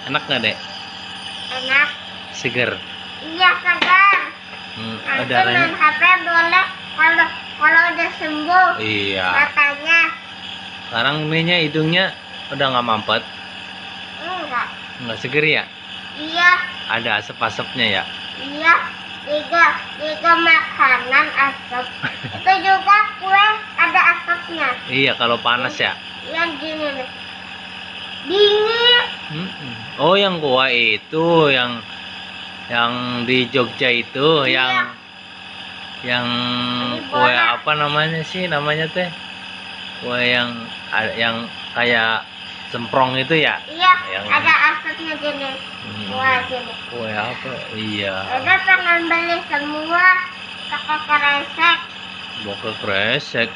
Enak nggak, Dek? Enak. Seger. Iya, segar. Nanti Udaranya. main HP boleh kalau udah sembuh. Iya. Katanya. Sekarang ininya hidungnya udah nggak mampet. Enggak. Nggak seger ya? Iya. Ada asap-asapnya ya? Iya. Tiga makanan asap. Itu juga kue ada asapnya. Iya, kalau panas ya. Yang gini nih. Dingin. Oh, yang gua itu yang di Jogja itu Iya. yang Di kue bola. apa namanya sih namanya teh? Kue yang kayak semprong itu ya? Iya. Yang Ada asapnya gini. Kue gini. kue apa? Iya. Udah pengen beli semua. Pakai kresek. Bokeh kresek.